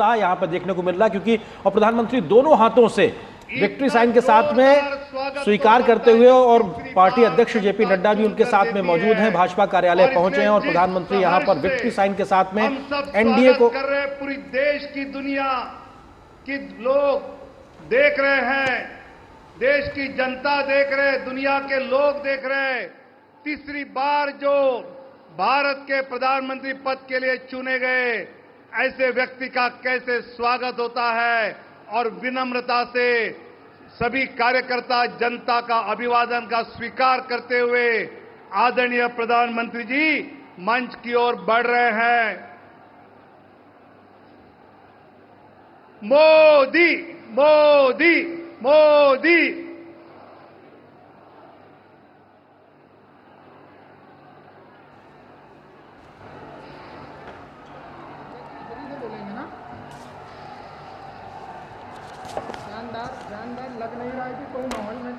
उत्साह यहां पर देखने को मिल रहा है, क्योंकि और प्रधानमंत्री दोनों हाथों से विक्ट्री साइन के साथ में स्वीकार करते हुए, और पार्टी अध्यक्ष जेपी नड्डा भी उनके साथ में मौजूद हैं, भाजपा कार्यालय पहुंचे हैं और प्रधानमंत्री यहां पर विक्ट्री साइन के साथ में एनडीए को कर रहे, पूरी देश की दुनिया की लोग देख रहे हैं, देश की जनता देख रहे, दुनिया के लोग देख रहे। तीसरी बार जो भारत के प्रधानमंत्री पद के लिए चुने गए ऐसे व्यक्ति का कैसे स्वागत होता है, और विनम्रता से सभी कार्यकर्ता जनता का अभिवादन का स्वीकार करते हुए आदरणीय प्रधानमंत्री जी मंच की ओर बढ़ रहे हैं। मोदी मोदी मोदी। लग नहीं रहा है कि कोई माहौल में।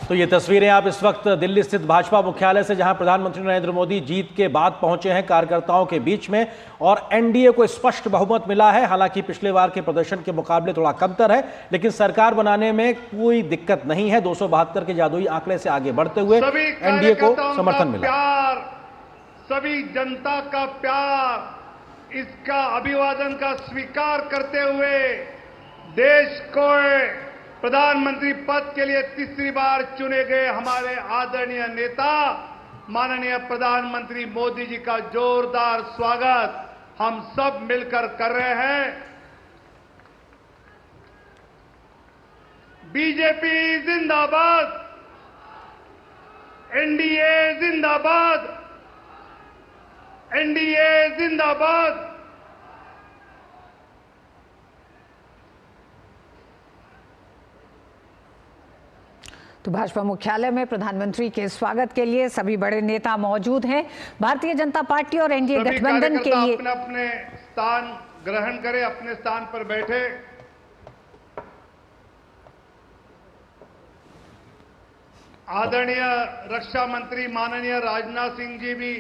तो ये तस्वीरें आप इस वक्त दिल्ली स्थित भाजपा मुख्यालय से, जहां प्रधानमंत्री नरेंद्र मोदी जीत के बाद पहुंचे हैं कार्यकर्ताओं के बीच में, और एनडीए को स्पष्ट बहुमत मिला है। हालांकि पिछले बार के प्रदर्शन के मुकाबले थोड़ा कमतर है, लेकिन सरकार बनाने में कोई दिक्कत नहीं है। 272 के जादुई आंकड़े से आगे बढ़ते हुए एनडीए को समर्थन मिला। सभी जनता का प्यार, इसका अभिवादन का स्वीकार करते हुए देश को प्रधानमंत्री पद के लिए तीसरी बार चुने गए हमारे आदरणीय नेता माननीय प्रधानमंत्री मोदी जी का जोरदार स्वागत हम सब मिलकर कर रहे हैं। बीजेपी जिंदाबाद, एनडीए जिंदाबाद, एनडीए जिंदाबाद। तो भाजपा मुख्यालय में प्रधानमंत्री के स्वागत के लिए सभी बड़े नेता मौजूद हैं। भारतीय जनता पार्टी और एनडीए गठबंधन के लिए अपने अपने स्थान ग्रहण करें, अपने स्थान पर बैठे। आदरणीय रक्षा मंत्री माननीय राजनाथ सिंह जी भी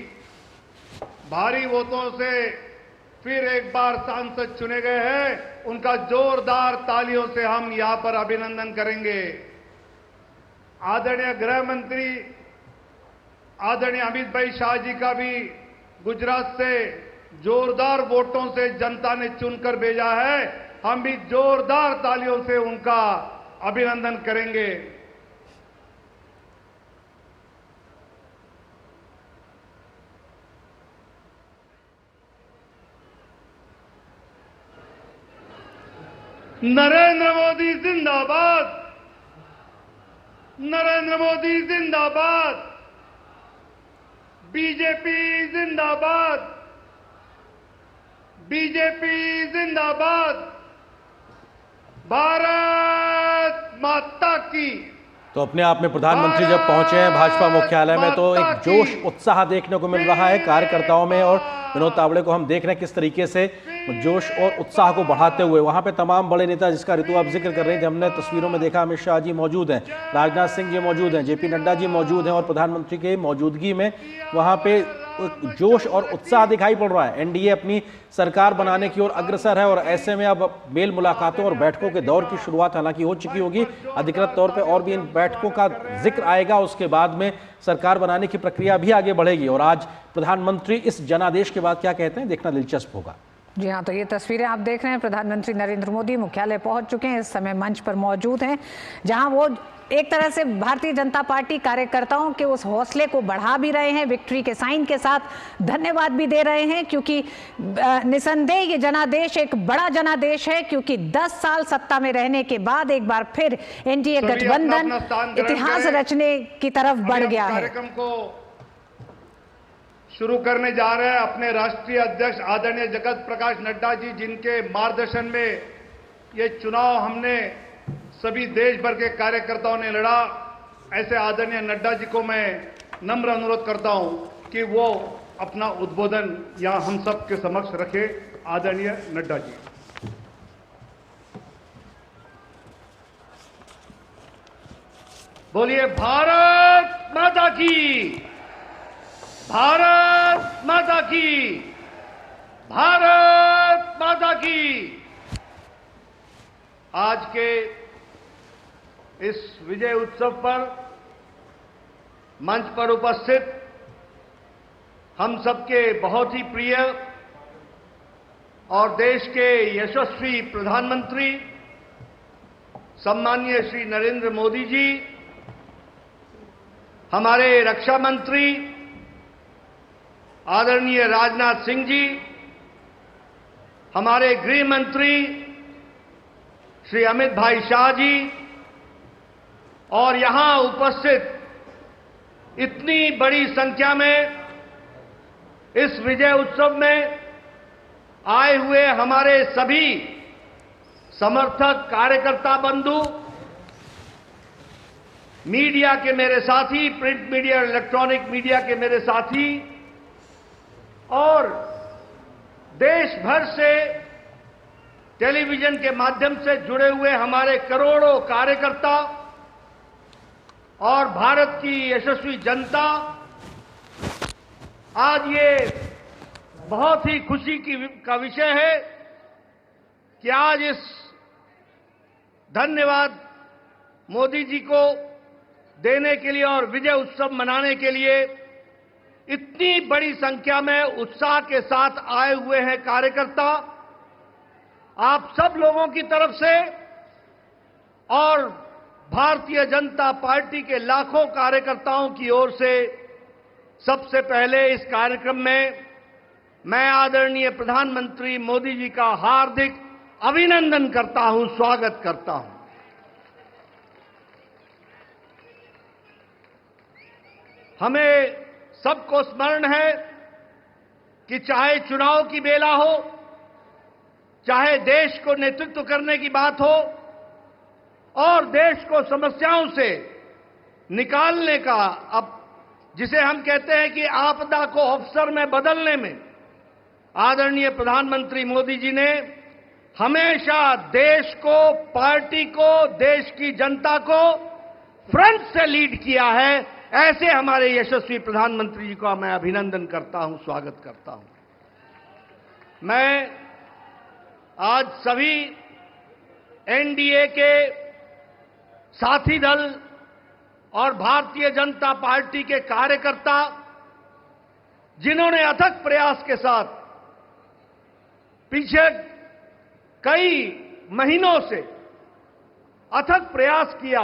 भारी वोटों से फिर एक बार सांसद चुने गए हैं। उनका जोरदार तालियों से हम यहां पर अभिनंदन करेंगे। आदरणीय गृह मंत्री आदरणीय अमित भाई शाह जी का भी गुजरात से जोरदार वोटों से जनता ने चुनकर भेजा है। हम भी जोरदार तालियों से उनका अभिनंदन करेंगे। नरेंद्र मोदी जिंदाबाद, नरेंद्र मोदी जिंदाबाद, बीजेपी जिंदाबाद, बीजेपी जिंदाबाद, भारत माता की। तो अपने आप में प्रधानमंत्री जब पहुंचे हैं भाजपा मुख्यालय में, तो एक जोश उत्साह देखने को मिल रहा है कार्यकर्ताओं में, और विनोद तावड़े को हम देख रहे हैं किस तरीके से जोश और उत्साह को बढ़ाते हुए। वहां पे तमाम बड़े नेता, जिसका ऋतु आप जिक्र कर रहे थे, हमने तस्वीरों में देखा, अमित शाह जी मौजूद हैं, राजनाथ सिंह जी मौजूद हैं, जेपी नड्डा जी मौजूद हैं, और प्रधानमंत्री के मौजूदगी में वहां पे जोश और उत्साह दिखाई पड़ रहा है। एनडीए अपनी सरकार बनाने की ओर अग्रसर है, और ऐसे में अब मेल मुलाकातों और बैठकों के दौर की शुरुआत हालांकि हो चुकी होगी अधिकृत तौर पे, और भी इन बैठकों का जिक्र आएगा। उसके बाद में सरकार बनाने की प्रक्रिया भी आगे बढ़ेगी, और आज प्रधानमंत्री इस जनादेश के बाद क्या कहते हैं, देखना दिलचस्प होगा। जी हाँ, तो ये तस्वीरें आप देख रहे हैं, प्रधानमंत्री नरेंद्र मोदी मुख्यालय पहुंच चुके हैं, इस समय मंच पर मौजूद हैं, जहां वो एक तरह से भारतीय जनता पार्टी कार्यकर्ताओं के उस हौसले को बढ़ा भी रहे हैं, विक्ट्री के साइन के साथ धन्यवाद भी दे रहे हैं, क्योंकि निसंदेह ये जनादेश एक बड़ा जनादेश है, क्योंकि 10 साल सत्ता में रहने के बाद एक बार फिर एनडीए गठबंधन इतिहास रचने की तरफ बढ़ गया है। कार्यक्रम को शुरू करने जा रहे हैं अपने राष्ट्रीय अध्यक्ष आदरणीय जगत प्रकाश नड्डा जी, जिनके मार्गदर्शन में ये चुनाव हमने सभी देश भर के कार्यकर्ताओं ने लड़ा। ऐसे आदरणीय नड्डा जी को मैं नम्र अनुरोध करता हूं कि वो अपना उद्बोधन यहां हम सब के समक्ष रखे। आदरणीय नड्डा जी। बोलिए भारत माता की, भारत माता की, भारत माता की। आज के इस विजय उत्सव पर मंच पर उपस्थित हम सबके बहुत ही प्रिय और देश के यशस्वी प्रधानमंत्री सम्माननीय श्री नरेंद्र मोदी जी, हमारे रक्षा मंत्री आदरणीय राजनाथ सिंह जी, हमारे गृह मंत्री श्री अमित भाई शाह जी और यहां उपस्थित इतनी बड़ी संख्या में इस विजय उत्सव में आए हुए हमारे सभी समर्थक कार्यकर्ता बंधु, मीडिया के मेरे साथी, प्रिंट मीडिया, इलेक्ट्रॉनिक मीडिया के मेरे साथी और देश भर से टेलीविजन के माध्यम से जुड़े हुए हमारे करोड़ों कार्यकर्ता और भारत की यशस्वी जनता, आज ये बहुत ही खुशी का विषय है कि आज इस धन्यवाद मोदी जी को देने के लिए और विजय उत्सव मनाने के लिए इतनी बड़ी संख्या में उत्साह के साथ आए हुए हैं कार्यकर्ता। आप सब लोगों की तरफ से और भारतीय जनता पार्टी के लाखों कार्यकर्ताओं की ओर से सबसे पहले इस कार्यक्रम में मैं आदरणीय प्रधानमंत्री मोदी जी का हार्दिक अभिनंदन करता हूं, स्वागत करता हूं। हमें सबको स्मरण है कि चाहे चुनाव की बेला हो, चाहे देश को नेतृत्व करने की बात हो और देश को समस्याओं से निकालने का, अब जिसे हम कहते हैं कि आपदा को अवसर में बदलने में आदरणीय प्रधानमंत्री मोदी जी ने हमेशा देश को, पार्टी को, देश की जनता को फ्रंट से लीड किया है। ऐसे हमारे यशस्वी प्रधानमंत्री जी का मैं अभिनंदन करता हूं, स्वागत करता हूं। मैं आज सभी एनडीए के साथी दल और भारतीय जनता पार्टी के कार्यकर्ता, जिन्होंने अथक प्रयास के साथ पीछे कई महीनों से अथक प्रयास किया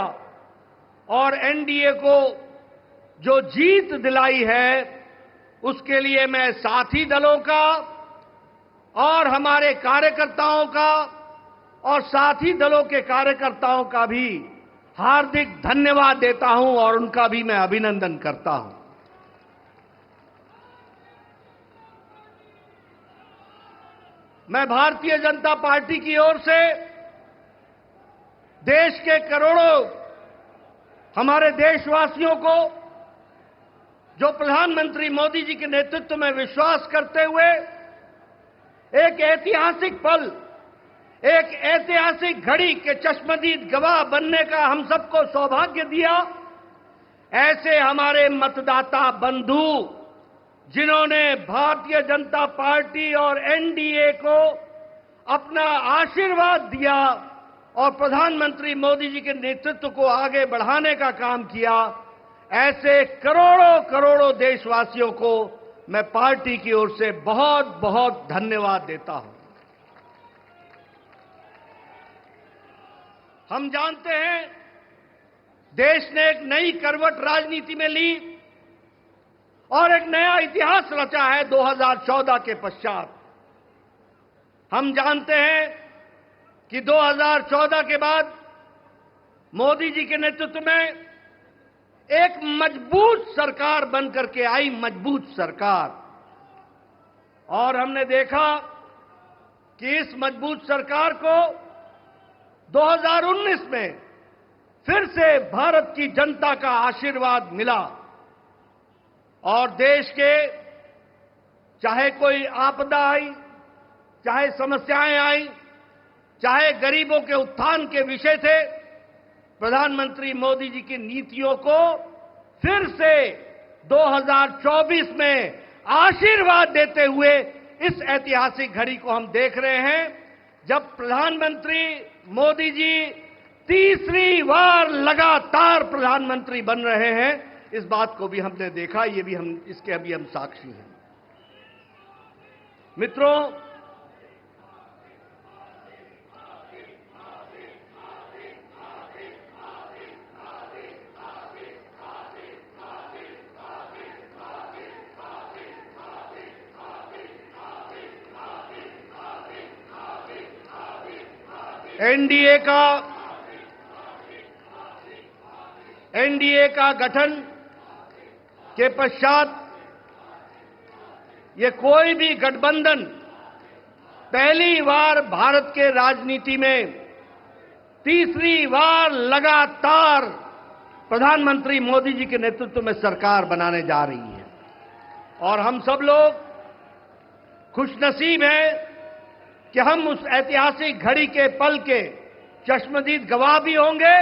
और एनडीए को जो जीत दिलाई है, उसके लिए मैं साथी दलों का और हमारे कार्यकर्ताओं का और साथी दलों के कार्यकर्ताओं का भी हार्दिक धन्यवाद देता हूं और उनका भी मैं अभिनंदन करता हूं। मैं भारतीय जनता पार्टी की ओर से देश के करोड़ों हमारे देशवासियों को, जो प्रधानमंत्री मोदी जी के नेतृत्व में विश्वास करते हुए एक ऐतिहासिक पल, एक ऐतिहासिक घड़ी के चश्मदीद गवाह बनने का हम सबको सौभाग्य दिया, ऐसे हमारे मतदाता बंधु, जिन्होंने भारतीय जनता पार्टी और एनडीए को अपना आशीर्वाद दिया और प्रधानमंत्री मोदी जी के नेतृत्व को आगे बढ़ाने का काम किया, ऐसे करोड़ों करोड़ों देशवासियों को मैं पार्टी की ओर से बहुत बहुत धन्यवाद देता हूं। हम जानते हैं देश ने एक नई करवट राजनीति में ली और एक नया इतिहास रचा है 2014 के पश्चात। हम जानते हैं कि 2014 के बाद मोदी जी के नेतृत्व में एक मजबूत सरकार बनकर के आई, मजबूत सरकार, और हमने देखा कि इस मजबूत सरकार को 2019 में फिर से भारत की जनता का आशीर्वाद मिला और देश के चाहे कोई आपदा आई, चाहे समस्याएं आई, चाहे गरीबों के उत्थान के विषय थे, प्रधानमंत्री मोदी जी की नीतियों को फिर से 2024 में आशीर्वाद देते हुए इस ऐतिहासिक घड़ी को हम देख रहे हैं, जब प्रधानमंत्री मोदी जी तीसरी बार लगातार प्रधानमंत्री बन रहे हैं, इस बात को भी हमने देखा, ये भी इसके अभी हम साक्षी हैं। मित्रों, एनडीए का गठन के पश्चात ये कोई भी गठबंधन पहली बार भारत के राजनीति में तीसरी बार लगातार प्रधानमंत्री मोदी जी के नेतृत्व में सरकार बनाने जा रही है। और हम सब लोग खुशनसीब हैं कि हम उस ऐतिहासिक घड़ी के पल के चश्मदीद गवाह भी होंगे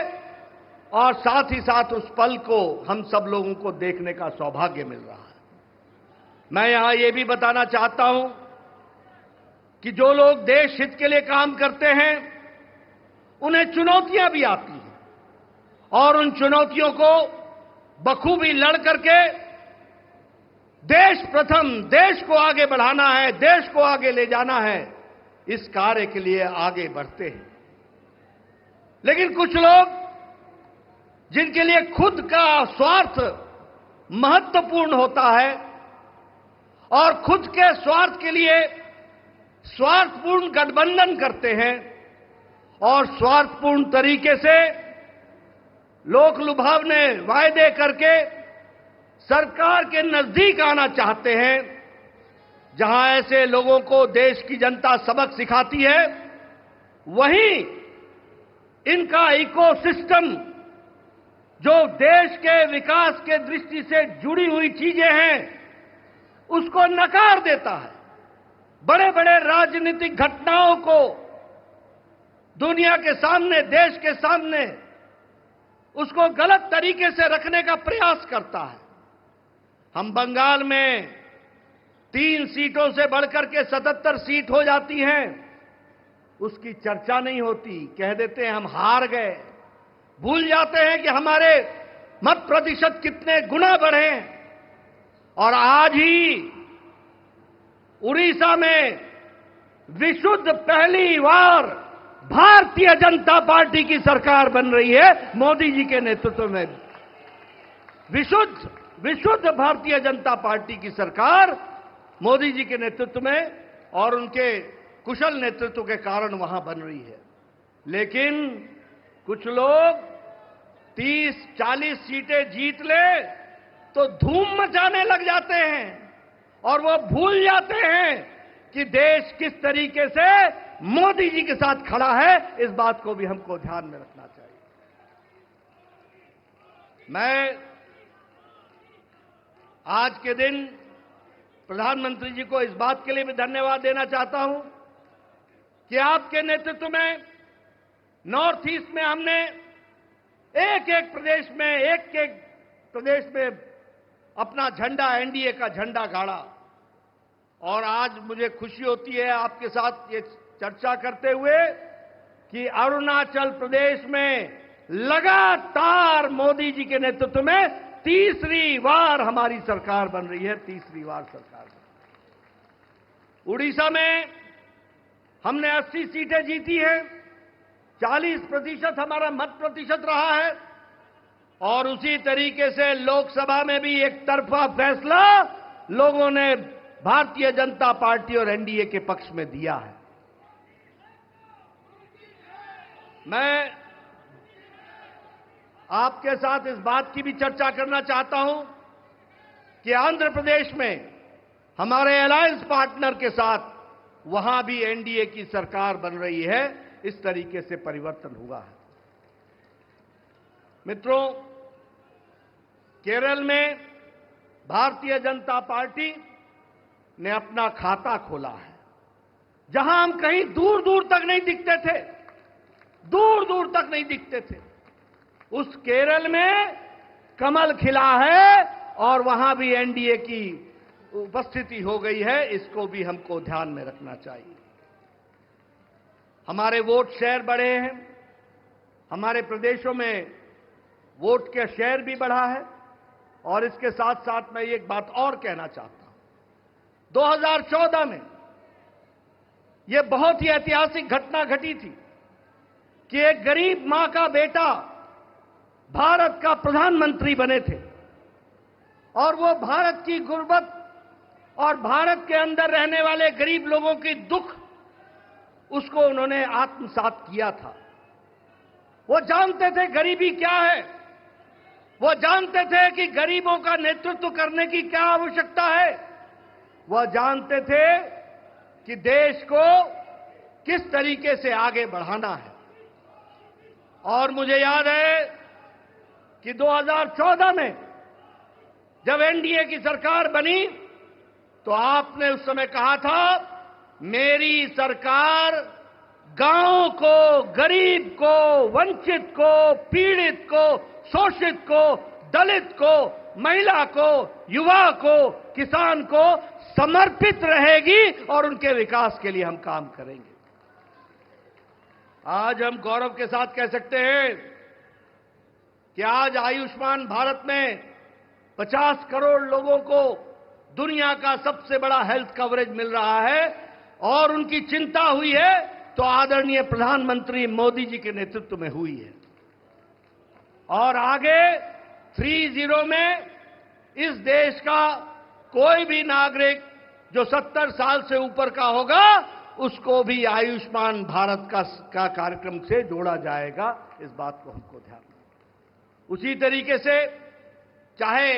और साथ ही साथ उस पल को हम सब लोगों को देखने का सौभाग्य मिल रहा है। मैं यहां यह भी बताना चाहता हूं कि जो लोग देश हित के लिए काम करते हैं, उन्हें चुनौतियां भी आती हैं और उन चुनौतियों को बखूबी लड़ करके देश प्रथम, देश को आगे बढ़ाना है, देश को आगे ले जाना है, इस कार्य के लिए आगे बढ़ते हैं। लेकिन कुछ लोग जिनके लिए खुद का स्वार्थ महत्वपूर्ण होता है और खुद के स्वार्थ के लिए स्वार्थपूर्ण गठबंधन करते हैं और स्वार्थपूर्ण तरीके से लोक लुभावने वायदे करके सरकार के नजदीक आना चाहते हैं, जहां ऐसे लोगों को देश की जनता सबक सिखाती है, वहीं इनका इकोसिस्टम, जो देश के विकास के दृष्टि से जुड़ी हुई चीजें हैं, उसको नकार देता है। बड़े बड़े राजनीतिक घटनाओं को दुनिया के सामने, देश के सामने उसको गलत तरीके से रखने का प्रयास करता है। हम बंगाल में 3 सीटों से बढ़कर के 77 सीट हो जाती हैं, उसकी चर्चा नहीं होती, कह देते हैं हम हार गए। भूल जाते हैं कि हमारे मत प्रतिशत कितने गुना बढ़े। और आज ही उड़ीसा में विशुद्ध पहली बार भारतीय जनता पार्टी की सरकार बन रही है, मोदी जी के नेतृत्व में। विशुद्ध भारतीय जनता पार्टी की सरकार मोदी जी के नेतृत्व में और उनके कुशल नेतृत्व के कारण वहां बन रही है। लेकिन कुछ लोग 30-40 सीटें जीत ले तो धूम मचाने लग जाते हैं और वो भूल जाते हैं कि देश किस तरीके से मोदी जी के साथ खड़ा है। इस बात को भी हमको ध्यान में रखना चाहिए। मैं आज के दिन प्रधानमंत्री जी को इस बात के लिए भी धन्यवाद देना चाहता हूं कि आपके नेतृत्व में नॉर्थ ईस्ट में हमने एक एक प्रदेश में अपना झंडा, एनडीए का झंडा गाड़ा। और आज मुझे खुशी होती है आपके साथ ये चर्चा करते हुए कि अरुणाचल प्रदेश में लगातार मोदी जी के नेतृत्व में तीसरी बार हमारी सरकार बन रही है, तीसरी बार सरकार बन रही है। उड़ीसा में हमने 80 सीटें जीती हैं, 40% हमारा मत प्रतिशत रहा है और उसी तरीके से लोकसभा में भी एक तरफा फैसला लोगों ने भारतीय जनता पार्टी और एनडीए के पक्ष में दिया है। मैं आपके साथ इस बात की भी चर्चा करना चाहता हूं कि आंध्र प्रदेश में हमारे अलायंस पार्टनर के साथ वहां भी एनडीए की सरकार बन रही है। इस तरीके से परिवर्तन हुआ है। मित्रों, केरल में भारतीय जनता पार्टी ने अपना खाता खोला है, जहां हम कहीं दूर दूर तक नहीं दिखते थे, दूर दूर तक नहीं दिखते थे, उस केरल में कमल खिला है और वहां भी एनडीए की उपस्थिति हो गई है। इसको भी हमको ध्यान में रखना चाहिए। हमारे वोट शेयर बढ़े हैं, हमारे प्रदेशों में वोट का शेयर भी बढ़ा है। और इसके साथ साथ मैं एक बात और कहना चाहता हूं, 2014 में यह बहुत ही ऐतिहासिक घटना घटी थी कि एक गरीब मां का बेटा भारत का प्रधानमंत्री बने थे और वो भारत की गुर्बत और भारत के अंदर रहने वाले गरीब लोगों की दुख उसको उन्होंने आत्मसात किया था। वो जानते थे गरीबी क्या है, वो जानते थे कि गरीबों का नेतृत्व करने की क्या आवश्यकता है, वह जानते थे कि देश को किस तरीके से आगे बढ़ाना है। और मुझे याद है कि 2014 में जब एनडीए की सरकार बनी तो आपने उस समय कहा था, मेरी सरकार गांव को, गरीब को, वंचित को, पीड़ित को, शोषित को, दलित को, महिला को, युवा को, किसान को समर्पित रहेगी और उनके विकास के लिए हम काम करेंगे। आज हम गौरव के साथ कह सकते हैं कि आज आयुष्मान भारत में 50 करोड़ लोगों को दुनिया का सबसे बड़ा हेल्थ कवरेज मिल रहा है और उनकी चिंता हुई है तो आदरणीय प्रधानमंत्री मोदी जी के नेतृत्व में हुई है। और आगे 30 में इस देश का कोई भी नागरिक जो 70 साल से ऊपर का होगा उसको भी आयुष्मान भारत का कार्यक्रम से जोड़ा जाएगा। इस बात को हमको ध्यान रखना। उसी तरीके से चाहे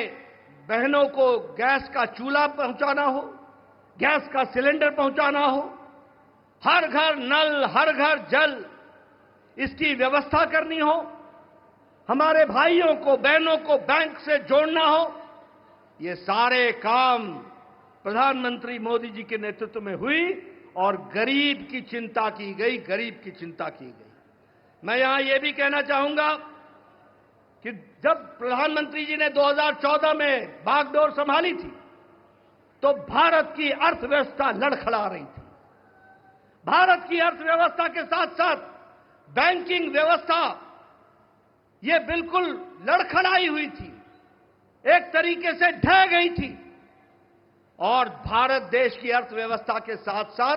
बहनों को गैस का चूल्हा पहुंचाना हो, गैस का सिलेंडर पहुंचाना हो, हर घर नल, हर घर जल, इसकी व्यवस्था करनी हो, हमारे भाइयों को, बहनों को बैंक से जोड़ना हो, ये सारे काम प्रधानमंत्री मोदी जी के नेतृत्व में हुई और गरीब की चिंता की गई, गरीब की चिंता की गई। मैं यहां यह भी कहना चाहूंगा कि जब प्रधानमंत्री जी ने 2014 में बागडोर संभाली थी तो भारत की अर्थव्यवस्था लड़खड़ा रही थी। भारत की अर्थव्यवस्था के साथ साथ बैंकिंग व्यवस्था ये बिल्कुल लड़खड़ाई हुई थी, एक तरीके से ढह गई थी। और भारत देश की अर्थव्यवस्था के साथ साथ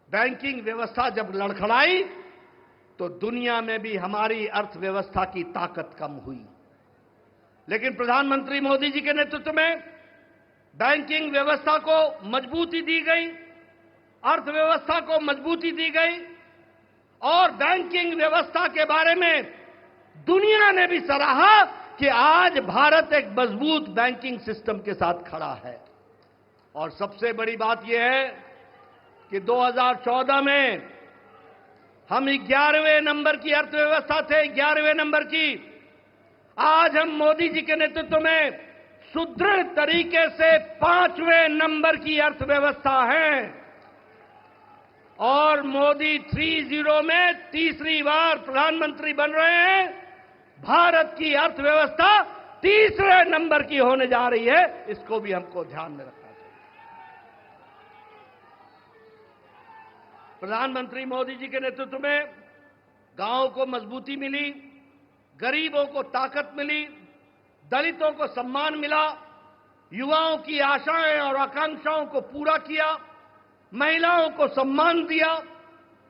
बैंकिंग व्यवस्था जब लड़खड़ाई तो दुनिया में भी हमारी अर्थव्यवस्था की ताकत कम हुई। लेकिन प्रधानमंत्री मोदी जी के नेतृत्व में बैंकिंग व्यवस्था को मजबूती दी गई, अर्थव्यवस्था को मजबूती दी गई और बैंकिंग व्यवस्था के बारे में दुनिया ने भी सराहा कि आज भारत एक मजबूत बैंकिंग सिस्टम के साथ खड़ा है। और सबसे बड़ी बात यह है कि 2014 में हम 11वें नंबर की अर्थव्यवस्था थे, 11वें नंबर की। आज हम मोदी जी के नेतृत्व में सुदृढ़ तरीके से 5वें नंबर की अर्थव्यवस्था है। और मोदी 30 में तीसरी बार प्रधानमंत्री बन रहे हैं। भारत की अर्थव्यवस्था तीसरे नंबर की होने जा रही है, इसको भी हमको ध्यान में रखना चाहिए। प्रधानमंत्री मोदी जी के नेतृत्व में गांव को मजबूती मिली, गरीबों को ताकत मिली, दलितों को सम्मान मिला, युवाओं की आशाएं और आकांक्षाओं को पूरा किया, महिलाओं को सम्मान दिया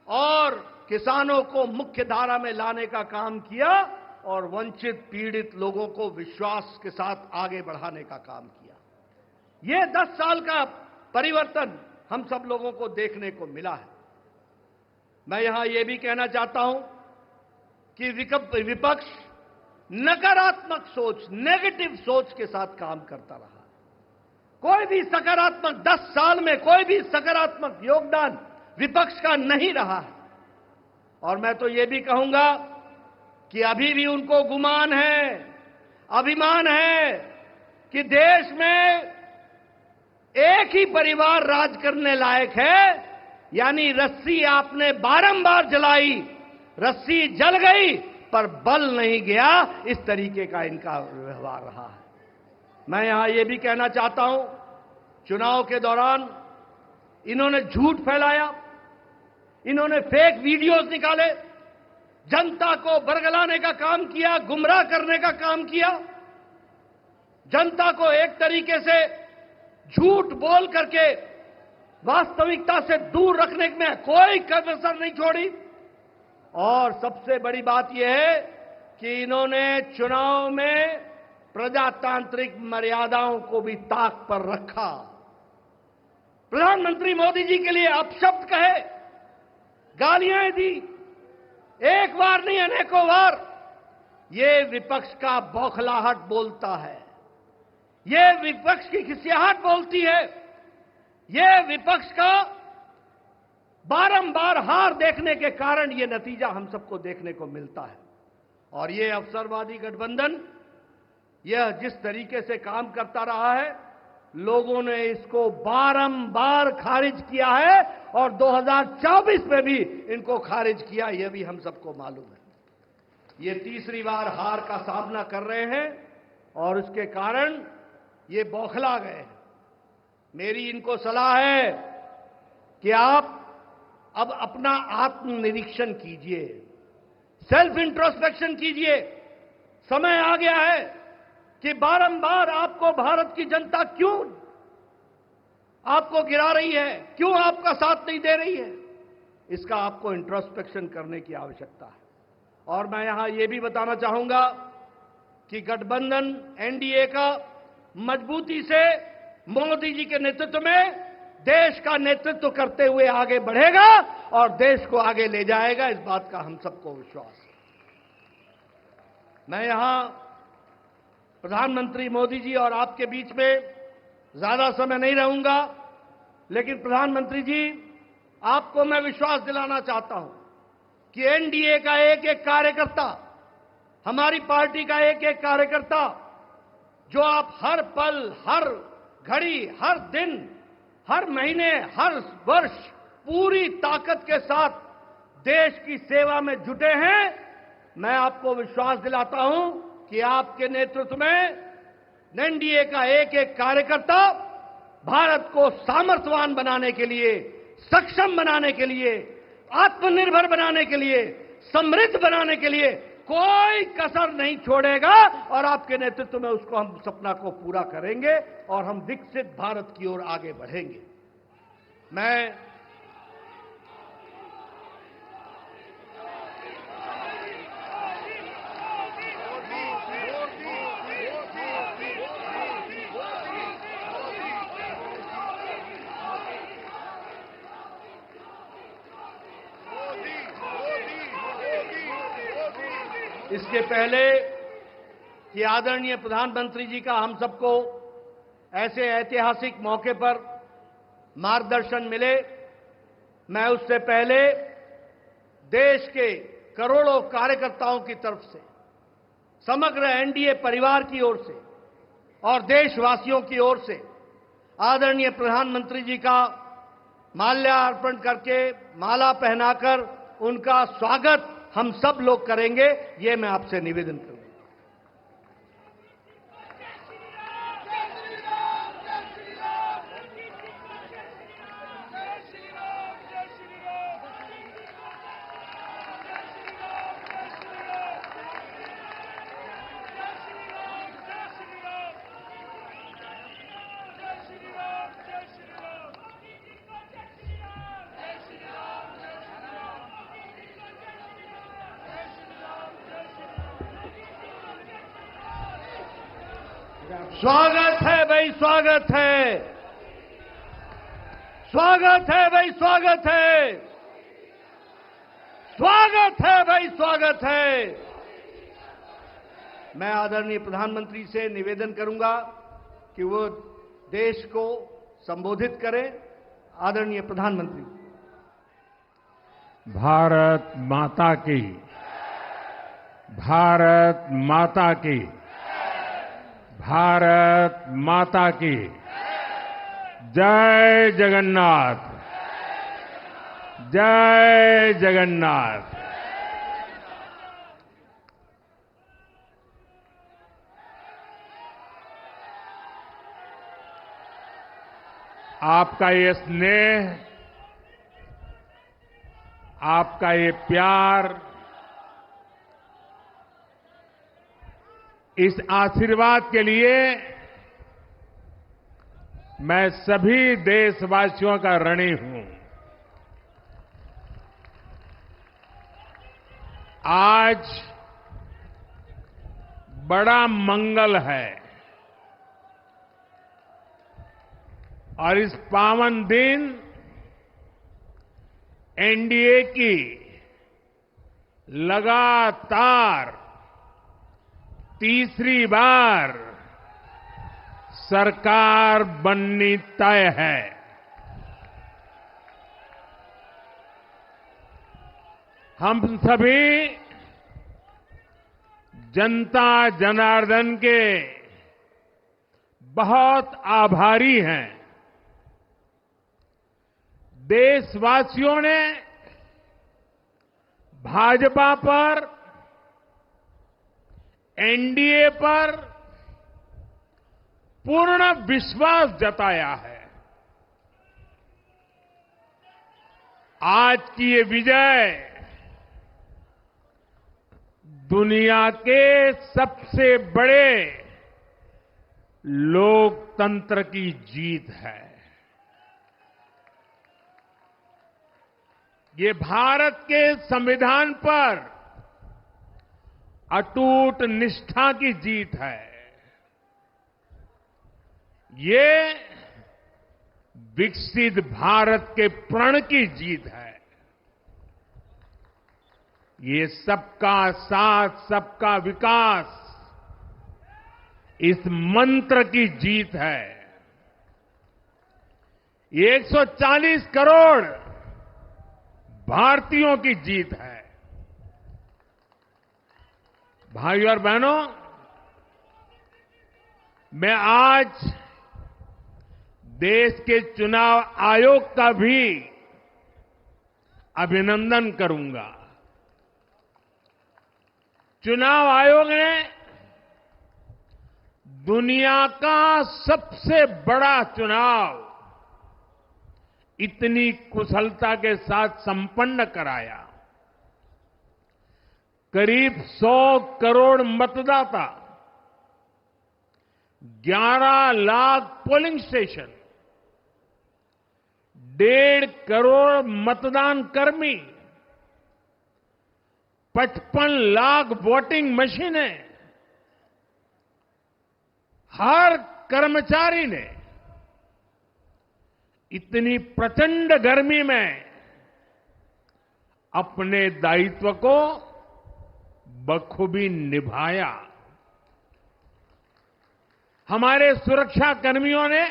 और किसानों को मुख्य धारा में लाने का काम किया और वंचित पीड़ित लोगों को विश्वास के साथ आगे बढ़ाने का काम किया। यह 10 साल का परिवर्तन हम सब लोगों को देखने को मिला है। मैं यहां यह भी कहना चाहता हूं कि विपक्ष नकारात्मक सोच, नेगेटिव सोच के साथ काम करता रहा। कोई भी सकारात्मक 10 साल में कोई भी सकारात्मक योगदान विपक्ष का नहीं रहा है। और मैं तो यह भी कहूंगा कि अभी भी उनको गुमान है, अभिमान है कि देश में एक ही परिवार राज करने लायक है। यानी रस्सी आपने बारंबार जलाई, रस्सी जल गई पर बल नहीं गया, इस तरीके का इनका व्यवहार रहा है। मैं यहां यह भी कहना चाहता हूं, चुनाव के दौरान इन्होंने झूठ फैलाया, इन्होंने फेक वीडियोस निकाले, जनता को बरगलाने का काम किया, गुमराह करने का काम किया, जनता को एक तरीके से झूठ बोल करके वास्तविकता से दूर रखने में कोई कसर नहीं छोड़ी। और सबसे बड़ी बात यह है कि इन्होंने चुनाव में प्रजातांत्रिक मर्यादाओं को भी ताक पर रखा। प्रधानमंत्री मोदी जी के लिए अपशब्द कहे, गालियां दी, एक बार नहीं अनेकों बार। ये विपक्ष का बौखलाहट बोलता है, ये विपक्ष की खिसियाहट बोलती है, ये विपक्ष का बारंबार हार देखने के कारण ये नतीजा हम सबको देखने को मिलता है। और ये अवसरवादी गठबंधन यह जिस तरीके से काम करता रहा है, लोगों ने इसको बारंबार खारिज किया है और 2024 में भी इनको खारिज किया, यह भी हम सबको मालूम है। ये तीसरी बार हार का सामना कर रहे हैं और उसके कारण ये बौखला गए हैं। मेरी इनको सलाह है कि आप अब अपना आत्मनिरीक्षण कीजिए, सेल्फ इंट्रोस्पेक्शन कीजिए। समय आ गया है कि बारंबार आपको भारत की जनता क्यों आपको गिरा रही है, क्यों आपका साथ नहीं दे रही है, इसका आपको इंट्रोस्पेक्शन करने की आवश्यकता है। और मैं यहां यह भी बताना चाहूंगा कि गठबंधन एनडीए का मजबूती से मोदी जी के नेतृत्व में देश का नेतृत्व करते हुए आगे बढ़ेगा और देश को आगे ले जाएगा, इस बात का हम सबको विश्वास है। मैं यहां प्रधानमंत्री मोदी जी और आपके बीच में ज्यादा समय नहीं रहूंगा, लेकिन प्रधानमंत्री जी आपको मैं विश्वास दिलाना चाहता हूं कि एनडीए का एक एक कार्यकर्ता, हमारी पार्टी का एक एक कार्यकर्ता, जो आप हर पल, हर घड़ी, हर दिन, हर महीने, हर वर्ष पूरी ताकत के साथ देश की सेवा में जुटे हैं, मैं आपको विश्वास दिलाता हूं कि आपके नेतृत्व में एनडीए का एक एक कार्यकर्ता भारत को सामर्थ्यवान बनाने के लिए, सक्षम बनाने के लिए, आत्मनिर्भर बनाने के लिए, समृद्ध बनाने के लिए कोई कसर नहीं छोड़ेगा और आपके नेतृत्व में उसको हम सपना को पूरा करेंगे और हम विकसित भारत की ओर आगे बढ़ेंगे। मैं इसके पहले कि आदरणीय प्रधानमंत्री जी का हम सबको ऐसे ऐतिहासिक मौके पर मार्गदर्शन मिले, मैं उससे पहले देश के करोड़ों कार्यकर्ताओं की तरफ से, समग्र एनडीए परिवार की ओर से और देशवासियों की ओर से आदरणीय प्रधानमंत्री जी का माल्यार्पण करके, माला पहनाकर उनका स्वागत हम सब लोग करेंगे, ये मैं आपसे निवेदन करूंगा। स्वागत है भाई, स्वागत है, स्वागत है भाई, स्वागत है, स्वागत है भाई, स्वागत है। मैं आदरणीय प्रधानमंत्री से निवेदन करूंगा कि वो देश को संबोधित करें। आदरणीय प्रधानमंत्री। भारत माता की, भारत माता की, भारत माता की जय जगन्नाथ, जय जगन्नाथ। आपका ये स्नेह, आपका ये प्यार, इस आशीर्वाद के लिए मैं सभी देशवासियों का ऋणी हूं। आज बड़ा मंगल है और इस पावन दिन एनडीए की लगातार तीसरी बार सरकार बननी तय है। हम सभी जनता जनार्दन के बहुत आभारी हैं। देशवासियों ने भाजपा पर, एनडीए पर पूर्ण विश्वास जताया है। आज की ये विजय दुनिया के सबसे बड़े लोकतंत्र की जीत है। ये भारत के संविधान पर अटूट निष्ठा की जीत है। ये विकसित भारत के प्रण की जीत है। ये सबका साथ, सबका विकास, इस मंत्र की जीत है। ये 140 करोड़ भारतीयों की जीत है। भाइयों और बहनों, मैं आज देश के चुनाव आयोग का भी अभिनंदन करूंगा। चुनाव आयोग ने दुनिया का सबसे बड़ा चुनाव इतनी कुशलता के साथ संपन्न कराया। करीब 100 करोड़ मतदाता, 11 लाख पोलिंग स्टेशन, 1.5 करोड़ मतदान कर्मी, 55 लाख वोटिंग मशीनें, हर कर्मचारी ने इतनी प्रचंड गर्मी में अपने दायित्व को बखूबी निभाया। हमारे सुरक्षा कर्मियों ने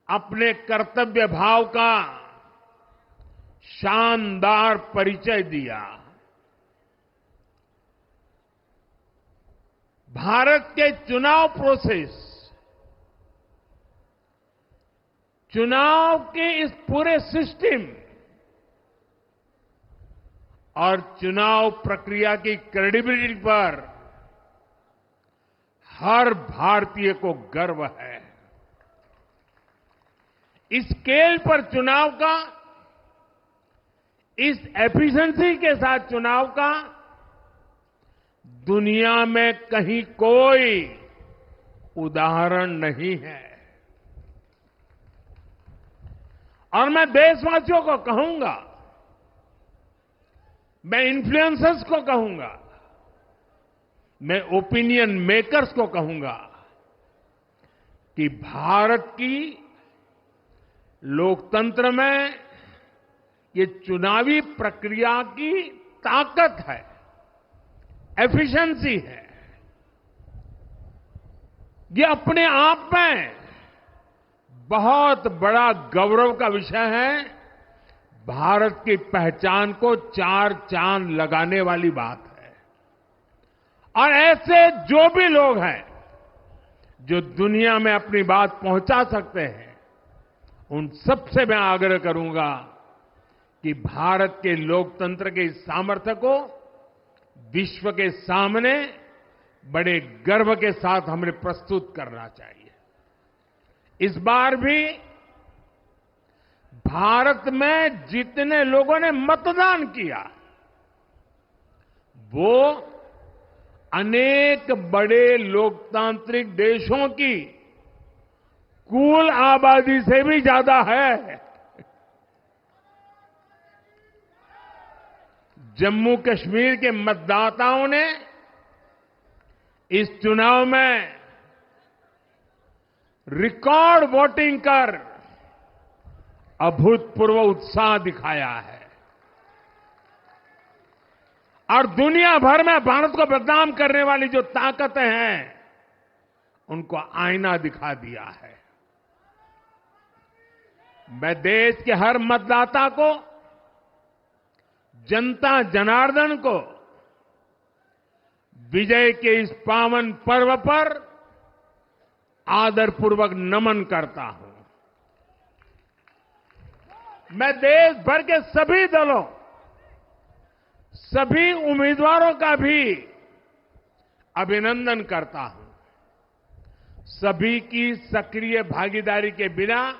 अपने कर्तव्य भाव का शानदार परिचय दिया। भारत के चुनाव प्रोसेस, चुनाव के इस पूरे सिस्टम और चुनाव प्रक्रिया की क्रेडिबिलिटी पर हर भारतीय को गर्व है। इस स्केल पर चुनाव का, इस एफिशिएंसी के साथ चुनाव का दुनिया में कहीं कोई उदाहरण नहीं है। और मैं देशवासियों को कहूंगा, मैं इन्फ्लुएंसर्स को कहूंगा, मैं ओपिनियन मेकर्स को कहूंगा कि भारत की लोकतंत्र में ये चुनावी प्रक्रिया की ताकत है, एफिशिएंसी है। ये अपने आप में बहुत बड़ा गौरव का विषय है। भारत की पहचान को 4 चांद लगाने वाली बात है। और ऐसे जो भी लोग हैं जो दुनिया में अपनी बात पहुंचा सकते हैं, उन सबसे मैं आग्रह करूंगा कि भारत के लोकतंत्र के इस सामर्थ्य को विश्व के सामने बड़े गर्व के साथ हमें प्रस्तुत करना चाहिए। इस बार भी भारत में जितने लोगों ने मतदान किया वो अनेक बड़े लोकतांत्रिक देशों की कुल आबादी से भी ज्यादा है। जम्मू कश्मीर के मतदाताओं ने इस चुनाव में रिकॉर्ड वोटिंग कर अभूतपूर्व उत्साह दिखाया है और दुनिया भर में भारत को बदनाम करने वाली जो ताकतें हैं उनको आईना दिखा दिया है। मैं देश के हर मतदाता को, जनता जनार्दन को विजय के इस पावन पर्व पर आदरपूर्वक नमन करता हूं। मैं देश भर के सभी दलों, सभी उम्मीदवारों का भी अभिनंदन करता हूं। सभी की सक्रिय भागीदारी के बिना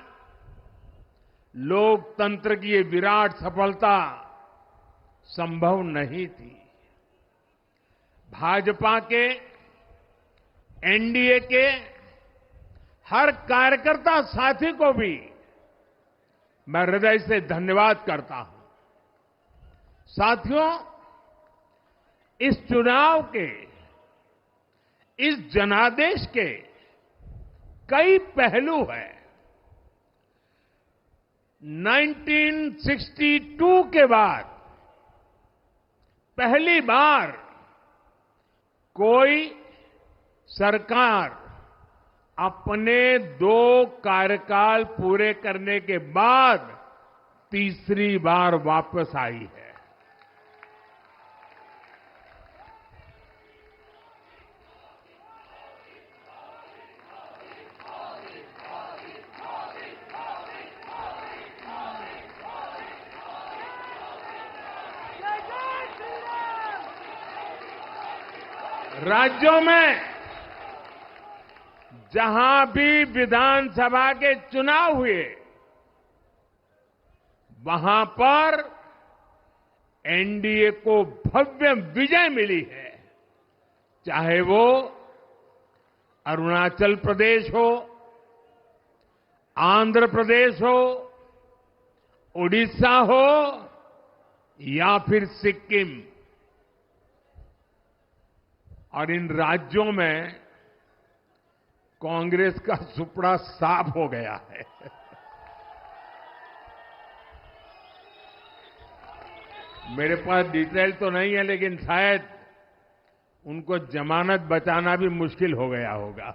लोकतंत्र की ये विराट सफलता संभव नहीं थी। भाजपा के, एनडीए के हर कार्यकर्ता साथी को भी मैं हृदय से धन्यवाद करता हूं। साथियों, इस चुनाव के, इस जनादेश के कई पहलू हैं। 1962 के बाद पहली बार कोई सरकार अपने 2 कार्यकाल पूरे करने के बाद तीसरी बार वापस आई है। राज्यों में जहां भी विधानसभा के चुनाव हुए वहां पर एनडीए को भव्य विजय मिली है। चाहे वो अरुणाचल प्रदेश हो, आंध्र प्रदेश हो, उड़ीसा हो या फिर सिक्किम। और इन राज्यों में कांग्रेस का सुपड़ा साफ हो गया है। मेरे पास डिटेल तो नहीं है, लेकिन शायद उनको जमानत बचाना भी मुश्किल हो गया होगा।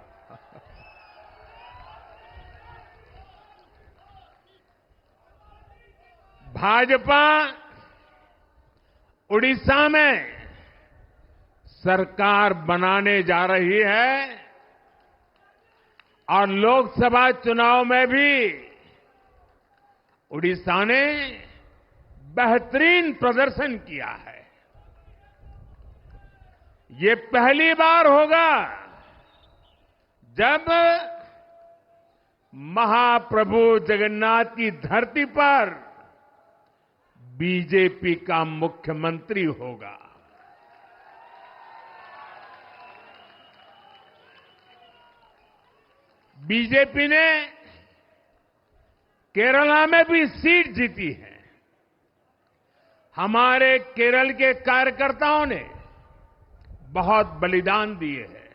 भाजपा उड़ीसा में सरकार बनाने जा रही है और लोकसभा चुनाव में भी उड़ीसा ने बेहतरीन प्रदर्शन किया है। ये पहली बार होगा जब महाप्रभु जगन्नाथ की धरती पर बीजेपी का मुख्यमंत्री होगा। बीजेपी ने केरला में भी सीट जीती है। हमारे केरल के कार्यकर्ताओं ने बहुत बलिदान दिए हैं।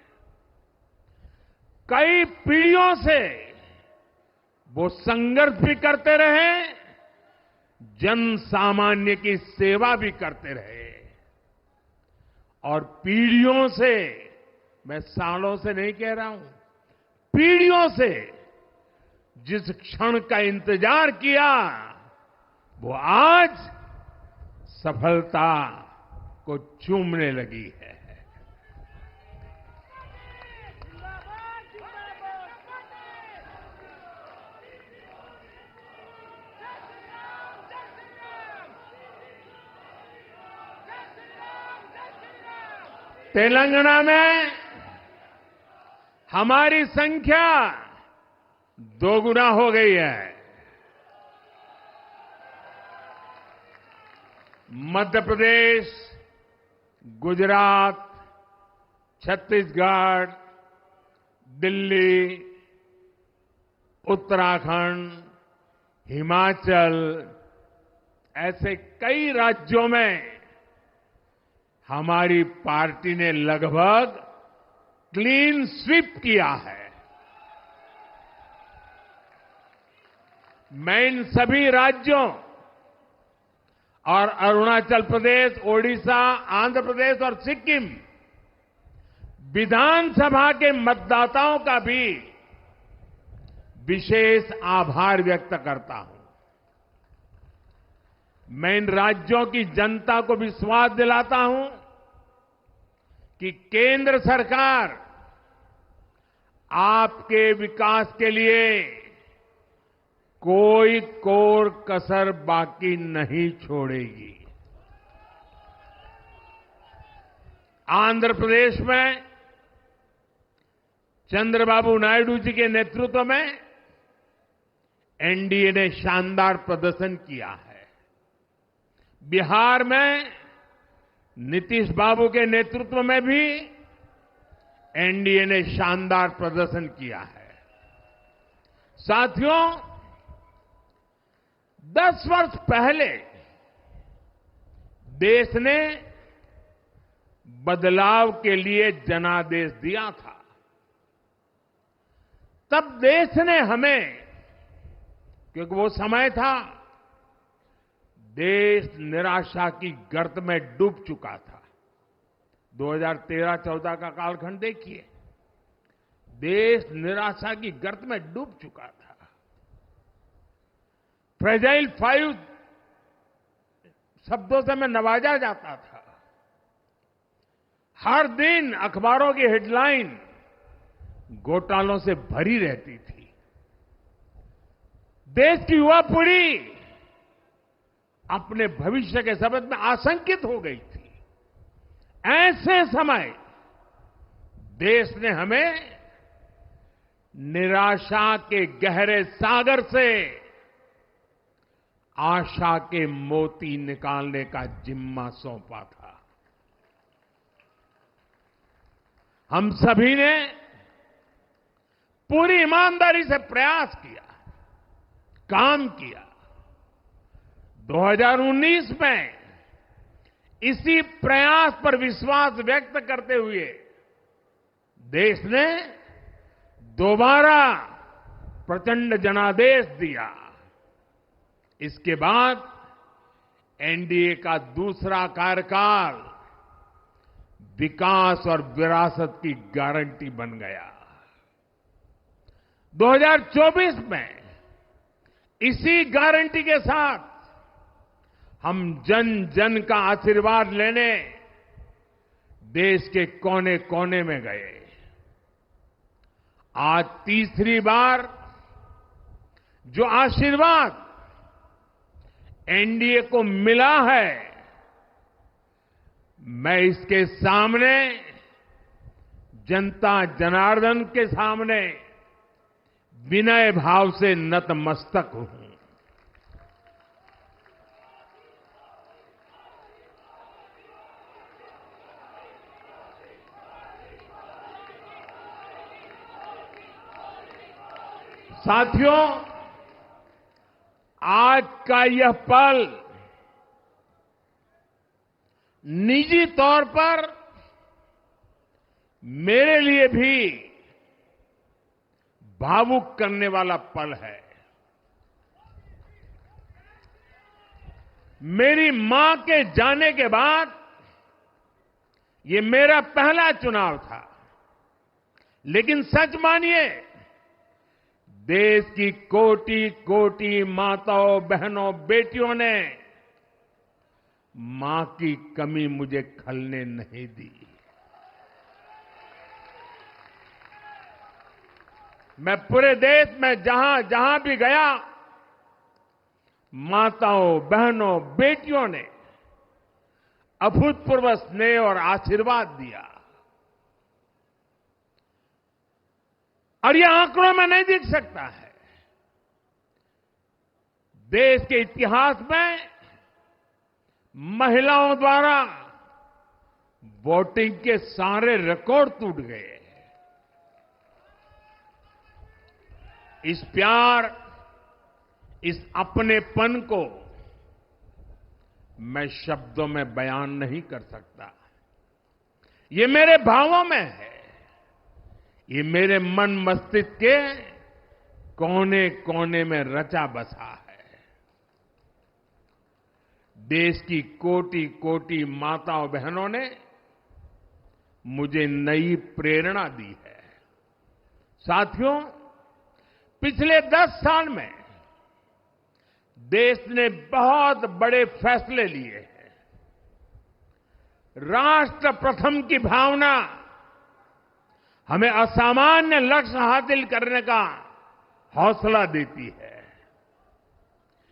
कई पीढ़ियों से वो संघर्ष भी करते रहे, जन सामान्य की सेवा भी करते रहे और पीढ़ियों से, मैं सालों से नहीं कह रहा हूं, पीढ़ियों से जिस क्षण का इंतजार किया वो आज सफलता को चूमने लगी है। तेलंगाना में हमारी संख्या 2 गुना हो गई है। मध्य प्रदेश, गुजरात, छत्तीसगढ़, दिल्ली, उत्तराखंड, हिमाचल, ऐसे कई राज्यों में हमारी पार्टी ने लगभग क्लीन स्वीप किया है। मैं इन सभी राज्यों और अरुणाचल प्रदेश, ओडिशा, आंध्र प्रदेश और सिक्किम विधानसभा के मतदाताओं का भी विशेष आभार व्यक्त करता हूं। मैं इन राज्यों की जनता को विश्वास दिलाता हूं कि केंद्र सरकार आपके विकास के लिए कोई कोर कसर बाकी नहीं छोड़ेगी। आंध्र प्रदेश में चंद्रबाबू नायडू जी के नेतृत्व में एनडीए ने शानदार प्रदर्शन किया है। बिहार में नीतीश बाबू के नेतृत्व में भी एनडीए ने शानदार प्रदर्शन किया है। साथियों, 10 वर्ष पहले देश ने बदलाव के लिए जनादेश दिया था। तब देश ने हमें, क्योंकि वो समय था देश निराशा की गर्त में डूब चुका था। 2013-14 का कालखंड देखिए, देश निराशा की गर्त में डूब चुका था। फ्रेजाइल 5 शब्दों से मैं नवाजा जाता था। हर दिन अखबारों की हेडलाइन घोटालों से भरी रहती थी। देश की युवा पीढ़ी अपने भविष्य के संबंध में आशंकित हो गई थी। ऐसे समय देश ने हमें निराशा के गहरे सागर से आशा के मोती निकालने का जिम्मा सौंपा था। हम सभी ने पूरी ईमानदारी से प्रयास किया, काम किया। 2019 में इसी प्रयास पर विश्वास व्यक्त करते हुए देश ने दोबारा प्रचंड जनादेश दिया। इसके बाद एनडीए का दूसरा कार्यकाल विकास और विरासत की गारंटी बन गया। 2024 में इसी गारंटी के साथ हम जन जन का आशीर्वाद लेने देश के कोने कोने में गए। आज तीसरी बार जो आशीर्वाद एनडीए को मिला है, मैं इसके सामने, जनता जनार्दन के सामने विनय भाव से नतमस्तक हूं। साथियों, आज का यह पल निजी तौर पर मेरे लिए भी भावुक करने वाला पल है। मेरी मां के जाने के बाद ये मेरा पहला चुनाव था, लेकिन सच मानिए, देश की कोटि कोटि माताओं, बहनों, बेटियों ने मां की कमी मुझे खलने नहीं दी। मैं पूरे देश में जहां जहां भी गया, माताओं, बहनों, बेटियों ने अभूतपूर्व स्नेह और आशीर्वाद दिया। और यह आंकड़ों में नहीं दिख सकता है। देश के इतिहास में महिलाओं द्वारा वोटिंग के सारे रिकॉर्ड टूट गए। इस प्यार, इस अपनेपन को मैं शब्दों में बयान नहीं कर सकता। ये मेरे भावों में है, ये मेरे मन मस्तिष्क के कोने कोने में रचा बसा है। देश की कोटि कोटि माताओं बहनों ने मुझे नई प्रेरणा दी है। साथियों, पिछले 10 साल में देश ने बहुत बड़े फैसले लिए हैं। राष्ट्र प्रथम की भावना हमें असामान्य लक्ष्य हासिल करने का हौसला देती है।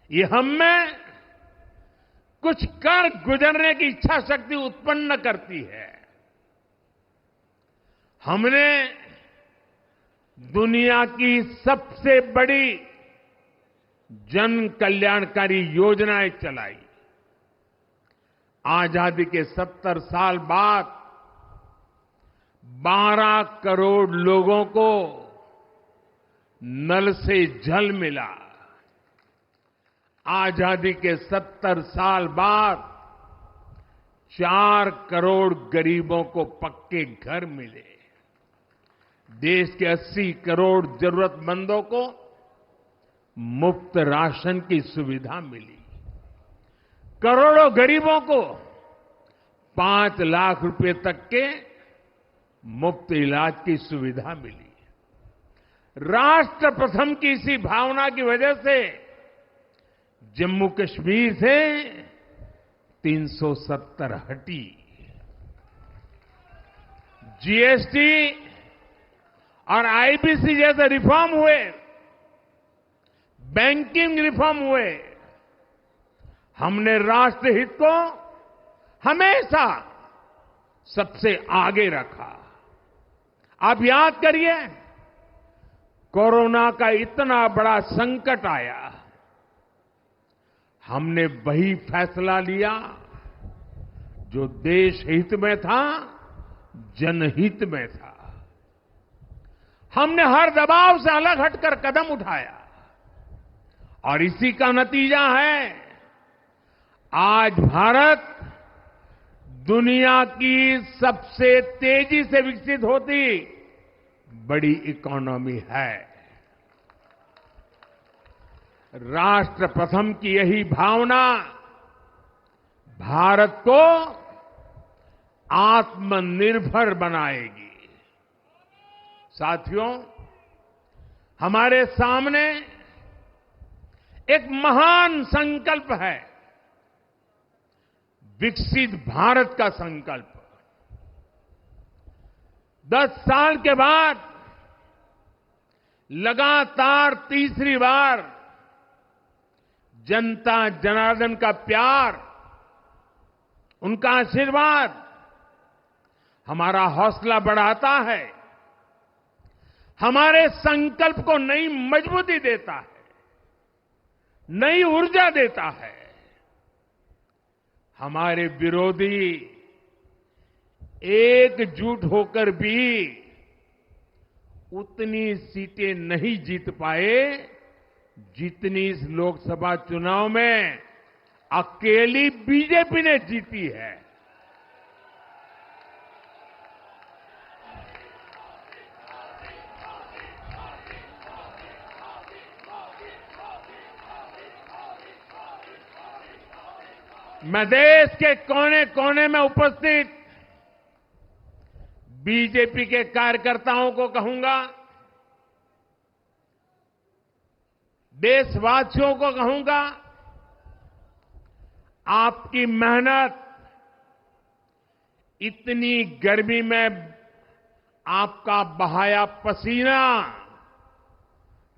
ये हम में कुछ कर गुजरने की इच्छा शक्ति उत्पन्न करती है। हमने दुनिया की सबसे बड़ी जन कल्याणकारी योजनाएं चलाई। आजादी के 70 साल बाद 12 करोड़ लोगों को नल से जल मिला। आजादी के 70 साल बाद 4 करोड़ गरीबों को पक्के घर मिले। देश के 80 करोड़ जरूरतमंदों को मुफ्त राशन की सुविधा मिली। करोड़ों गरीबों को 5 लाख रुपए तक के मुफ्त इलाज की सुविधा मिली। राष्ट्र प्रथम की इसी भावना की वजह से जम्मू कश्मीर से 370 हटी। जीएसटी और आईबीसी जैसे रिफॉर्म हुए, बैंकिंग रिफॉर्म हुए। हमने राष्ट्रहित को हमेशा सबसे आगे रखा। आप याद करिए, कोरोना का इतना बड़ा संकट आया, हमने वही फैसला लिया जो देश हित में था, जनहित में था। हमने हर दबाव से अलग हटकर कदम उठाया और इसी का नतीजा है आज भारत दुनिया की सबसे तेजी से विकसित होती बड़ी इकोनॉमी है। राष्ट्र प्रथम की यही भावना भारत को आत्मनिर्भर बनाएगी। साथियों, हमारे सामने एक महान संकल्प है, विकसित भारत का संकल्प। 10 साल के बाद लगातार तीसरी बार जनता जनार्दन का प्यार, उनका आशीर्वाद हमारा हौसला बढ़ाता है, हमारे संकल्प को नई मजबूती देता है, नई ऊर्जा देता है। हमारे विरोधी एकजुट होकर भी उतनी सीटें नहीं जीत पाए जितनी इस लोकसभा चुनाव में अकेली बीजेपी ने जीती है। मैं देश के कोने कोने में उपस्थित बीजेपी के कार्यकर्ताओं को कहूंगा, देशवासियों को कहूंगा, आपकी मेहनत, इतनी गर्मी में आपका बहाया पसीना,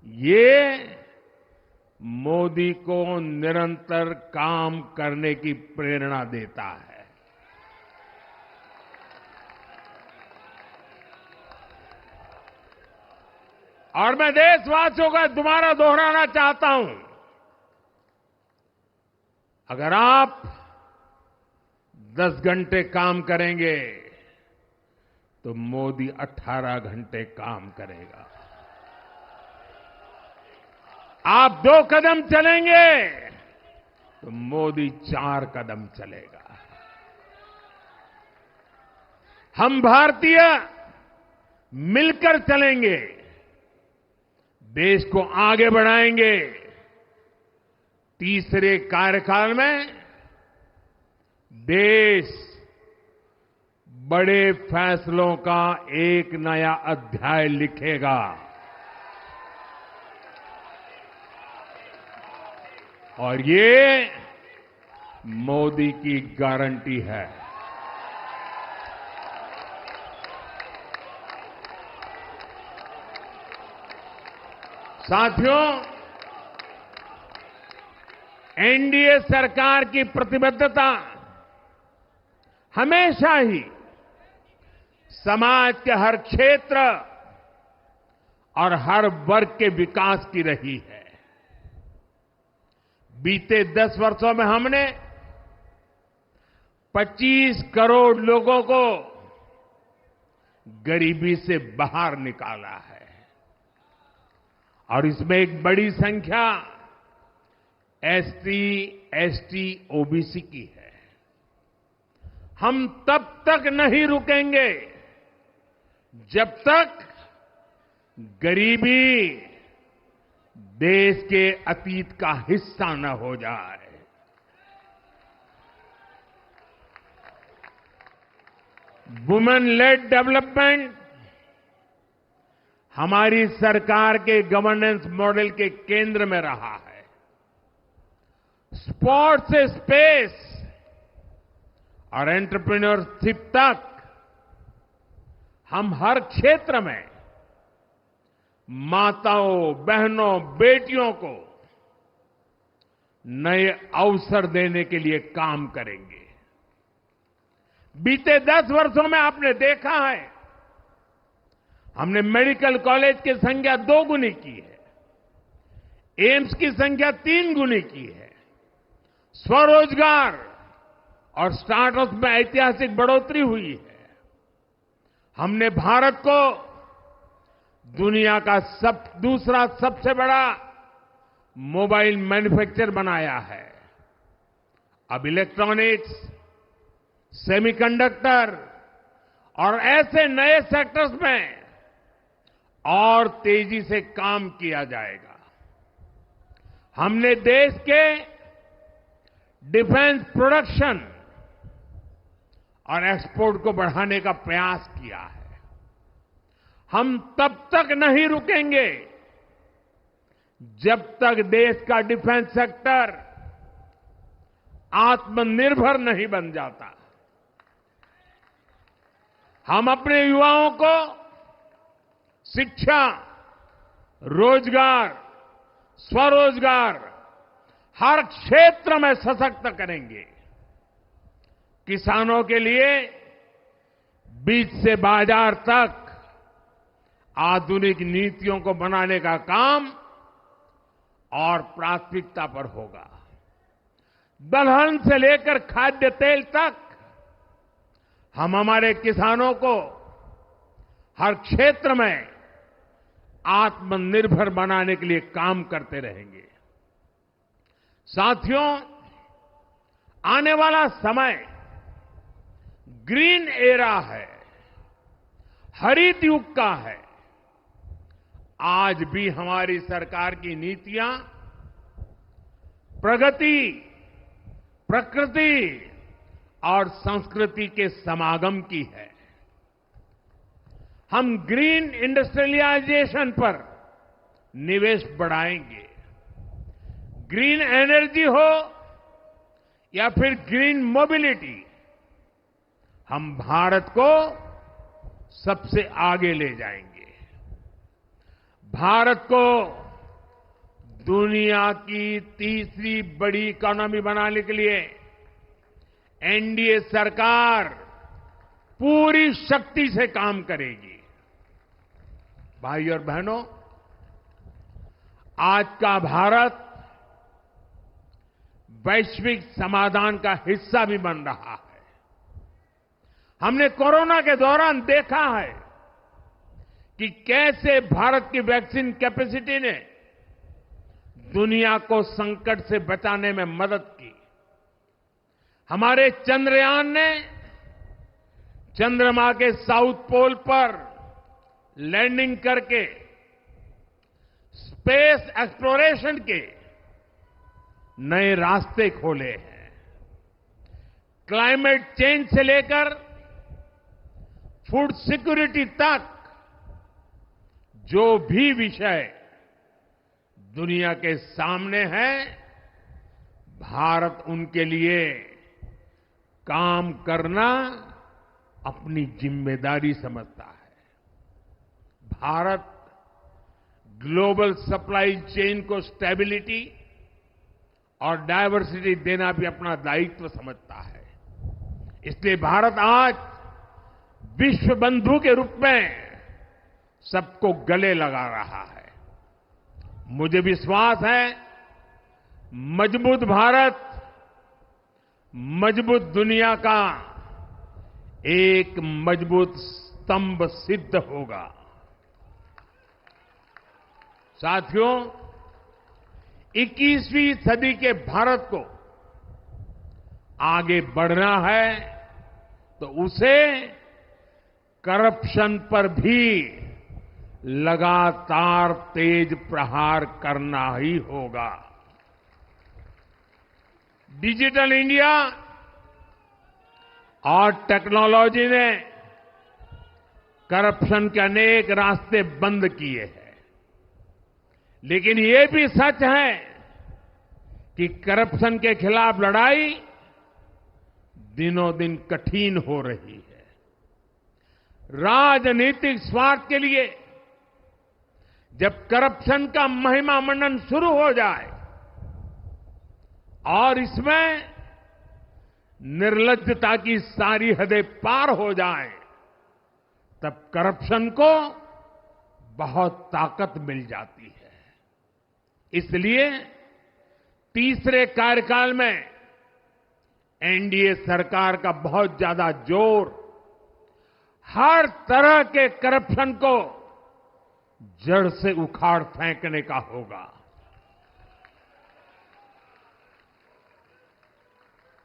ये मोदी को निरंतर काम करने की प्रेरणा देता है। और मैं देशवासियों का दोबारा दोहराना चाहता हूं, अगर आप 10 घंटे काम करेंगे तो मोदी 18 घंटे काम करेगा। आप 2 कदम चलेंगे तो मोदी 4 कदम चलेगा। हम भारतीय मिलकर चलेंगे, देश को आगे बढ़ाएंगे। तीसरे कार्यकाल में देश बड़े फैसलों का एक नया अध्याय लिखेगा और ये मोदी की गारंटी है। साथियों, एनडीए सरकार की प्रतिबद्धता हमेशा ही समाज के हर क्षेत्र और हर वर्ग के विकास की रही है। बीते 10 वर्षों में हमने 25 करोड़ लोगों को गरीबी से बाहर निकाला है और इसमें एक बड़ी संख्या एसटी, एसटी, ओबीसी की है। हम तब तक नहीं रुकेंगे जब तक गरीबी देश के अतीत का हिस्सा न हो जाए। वुमेन लेड डेवलपमेंट हमारी सरकार के गवर्नेंस मॉडल के केंद्र में रहा है। स्पोर्ट्स से स्पेस और एंटरप्रेन्योरशिप तक हम हर क्षेत्र में माताओं, बहनों, बेटियों को नए अवसर देने के लिए काम करेंगे। बीते 10 वर्षों में आपने देखा है, हमने मेडिकल कॉलेज की संख्या 2 गुनी की है, एम्स की संख्या 3 गुनी की है, स्वरोजगार और स्टार्टअप में ऐतिहासिक बढ़ोतरी हुई है। हमने भारत को दुनिया का दूसरा सबसे बड़ा मोबाइल मैन्युफैक्चर बनाया है। अब इलेक्ट्रॉनिक्स, सेमीकंडक्टर और ऐसे नए सेक्टर्स में और तेजी से काम किया जाएगा। हमने देश के डिफेंस प्रोडक्शन और एक्सपोर्ट को बढ़ाने का प्रयास किया है। हम तब तक नहीं रुकेंगे जब तक देश का डिफेंस सेक्टर आत्मनिर्भर नहीं बन जाता। हम अपने युवाओं को शिक्षा, रोजगार, स्वरोजगार हर क्षेत्र में सशक्त करेंगे। किसानों के लिए बीज से बाजार तक आधुनिक नीतियों को बनाने का काम और प्राथमिकता पर होगा। दलहन से लेकर खाद्य तेल तक हम हमारे किसानों को हर क्षेत्र में आत्मनिर्भर बनाने के लिए काम करते रहेंगे। साथियों, आने वाला समय ग्रीन एरा है, हरित युग का है। आज भी हमारी सरकार की नीतियां प्रगति, प्रकृति और संस्कृति के समागम की है। हम ग्रीन इंडस्ट्रियलाइजेशन पर निवेश बढ़ाएंगे। ग्रीन एनर्जी हो या फिर ग्रीन मोबिलिटी, हम भारत को सबसे आगे ले जाएंगे। भारत को दुनिया की तीसरी बड़ी इकोनॉमी बनाने के लिए एनडीए सरकार पूरी शक्ति से काम करेगी। भाई और बहनों, आज का भारत वैश्विक समाधान का हिस्सा भी बन रहा है। हमने कोरोना के दौरान देखा है कि कैसे भारत की वैक्सीन कैपेसिटी ने दुनिया को संकट से बचाने में मदद की। हमारे चंद्रयान ने चंद्रमा के साउथ पोल पर लैंडिंग करके स्पेस एक्सप्लोरेशन के नए रास्ते खोले हैं। क्लाइमेट चेंज से लेकर फूड सिक्योरिटी तक जो भी विषय दुनिया के सामने है, भारत उनके लिए काम करना अपनी जिम्मेदारी समझता है। भारत ग्लोबल सप्लाई चेन को स्टेबिलिटी और डायवर्सिटी देना भी अपना दायित्व समझता है। इसलिए भारत आज विश्व बंधु के रूप में सबको गले लगा रहा है। मुझे विश्वास है मजबूत भारत मजबूत दुनिया का एक मजबूत स्तंभ सिद्ध होगा। साथियों, 21वीं सदी के भारत को आगे बढ़ना है तो उसे करप्शन पर भी लगातार तेज प्रहार करना ही होगा। डिजिटल इंडिया और टेक्नोलॉजी ने करप्शन के अनेक रास्ते बंद किए हैं, लेकिन ये भी सच है कि करप्शन के खिलाफ लड़ाई दिनों दिन कठिन हो रही है। राजनीतिक स्वार्थ के लिए जब करप्शन का महिमा मंडन शुरू हो जाए और इसमें निर्लज्जता की सारी हदें पार हो जाए, तब करप्शन को बहुत ताकत मिल जाती है। इसलिए तीसरे कार्यकाल में एनडीए सरकार का बहुत ज्यादा जोर हर तरह के करप्शन को जड़ से उखाड़ फेंकने का होगा।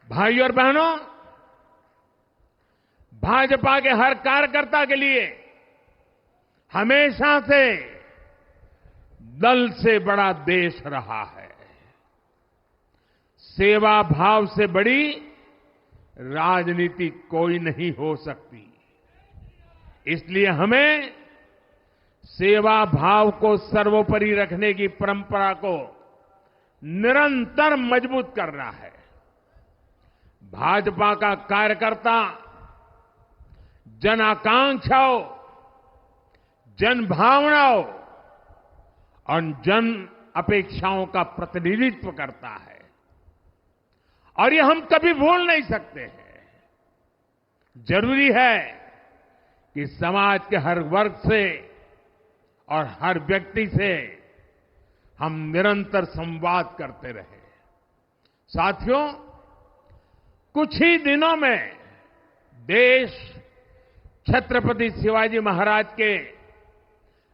भाइयों और बहनों, भाजपा के हर कार्यकर्ता के लिए हमेशा से दल से बड़ा देश रहा है। सेवा भाव से बड़ी राजनीति कोई नहीं हो सकती। इसलिए हमें सेवा भाव को सर्वोपरि रखने की परंपरा को निरंतर मजबूत करना है। भाजपा का कार्यकर्ता जन आकांक्षाओं, जन भावनाओं और जन अपेक्षाओं का प्रतिनिधित्व करता है और ये हम कभी भूल नहीं सकते हैं। जरूरी है कि समाज के हर वर्ग से और हर व्यक्ति से हम निरंतर संवाद करते रहे। साथियों, कुछ ही दिनों में देश छत्रपति शिवाजी महाराज के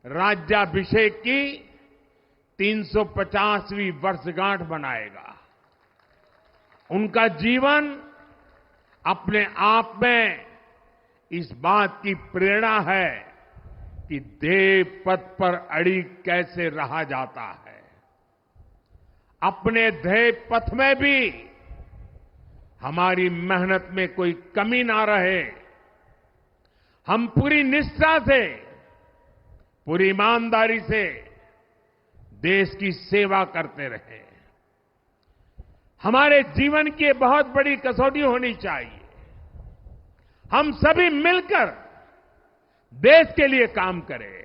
राज्याभिषेक की 350वीं वर्षगांठ मनाएगा। उनका जीवन अपने आप में इस बात की प्रेरणा है कि ध्येय पथ पर अड़ी कैसे रहा जाता है। अपने ध्येय पथ में भी हमारी मेहनत में कोई कमी ना रहे। हम पूरी निष्ठा से, पूरी ईमानदारी से देश की सेवा करते रहे। हमारे जीवन की बहुत बड़ी कसौटी होनी चाहिए। हम सभी मिलकर देश के लिए काम करें,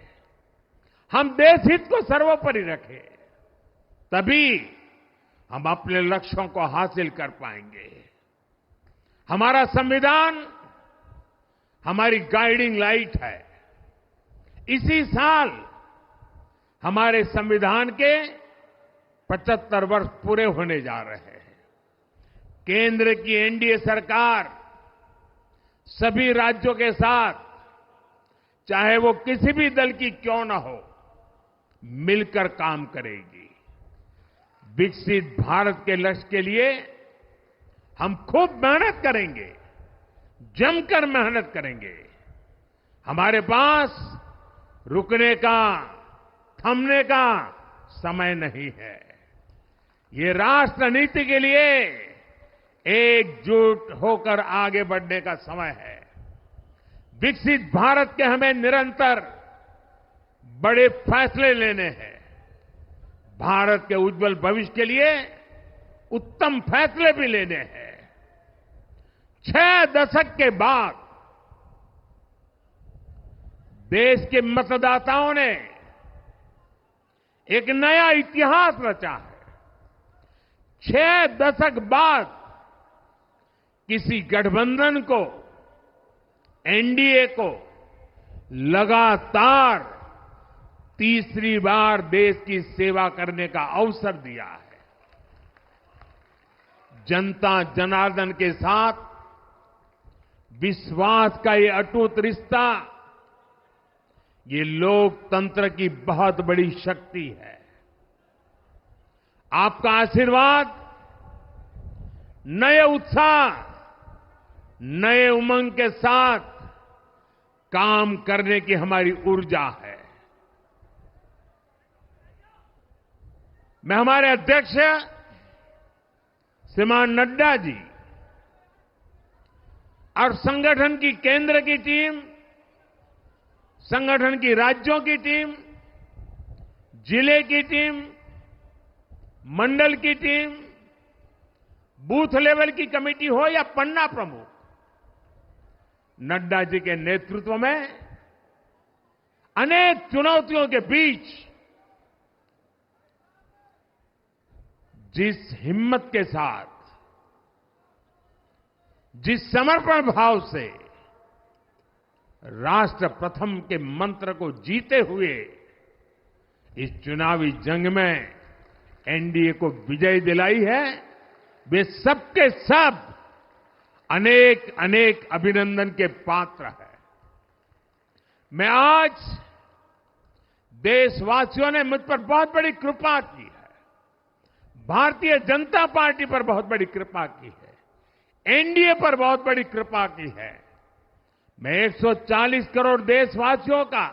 हम देश हित को सर्वोपरि रखें, तभी हम अपने लक्ष्यों को हासिल कर पाएंगे। हमारा संविधान हमारी गाइडिंग लाइट है। इसी साल हमारे संविधान के 75 वर्ष पूरे होने जा रहे हैं। केंद्र की एनडीए सरकार सभी राज्यों के साथ, चाहे वो किसी भी दल की क्यों न हो, मिलकर काम करेगी। विकसित भारत के लक्ष्य के लिए हम खूब मेहनत करेंगे, जमकर मेहनत करेंगे। हमारे पास रुकने का, थमने का समय नहीं है। ये राष्ट्र नीति के लिए एकजुट होकर आगे बढ़ने का समय है। विकसित भारत के हमें निरंतर बड़े फैसले लेने हैं। भारत के उज्जवल भविष्य के लिए उत्तम फैसले भी लेने हैं। 6 दशक के बाद देश के मतदाताओं ने एक नया इतिहास रचा है। 6 दशक बाद किसी गठबंधन को, एनडीए को लगातार तीसरी बार देश की सेवा करने का अवसर दिया है। जनता जनार्दन के साथ विश्वास का ये अटूट रिश्ता, ये लोकतंत्र की बहुत बड़ी शक्ति है। आपका आशीर्वाद नए उत्साह, नए उमंग के साथ काम करने की हमारी ऊर्जा है। मैं हमारे अध्यक्ष श्रीमान नड्डा जी और संगठन की केंद्र की टीम, संगठन की राज्यों की टीम, जिले की टीम, मंडल की टीम, बूथ लेवल की कमेटी हो या पन्ना प्रमुख, नड्डा जी के नेतृत्व में अनेक चुनौतियों के बीच जिस हिम्मत के साथ, जिस समर्पण भाव से राष्ट्र प्रथम के मंत्र को जीते हुए इस चुनावी जंग में एनडीए को विजय दिलाई है, वे सबके सब अनेक अनेक अभिनंदन के पात्र हैं। मैं आज देशवासियों ने मुझ पर बहुत बड़ी कृपा की है, भारतीय जनता पार्टी पर बहुत बड़ी कृपा की है, एनडीए पर बहुत बड़ी कृपा की है। मैं 140 करोड़ देशवासियों का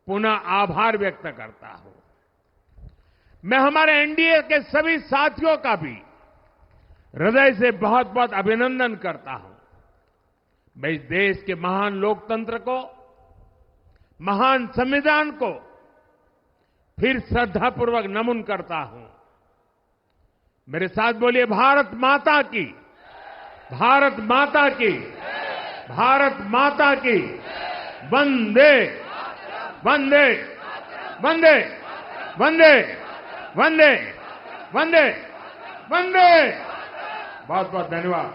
पुनः आभार व्यक्त करता हूं। मैं हमारे एनडीए के सभी साथियों का भी हृदय से बहुत बहुत अभिनंदन करता हूं। मैं इस देश के महान लोकतंत्र को, महान संविधान को फिर श्रद्धापूर्वक नमन करता हूं। मेरे साथ बोलिए, भारत माता की, भारत माता की, भारत माता की, वंदे वंदे वंदे वंदे वंदे वंदे वंदे। बहुत बहुत धन्यवाद।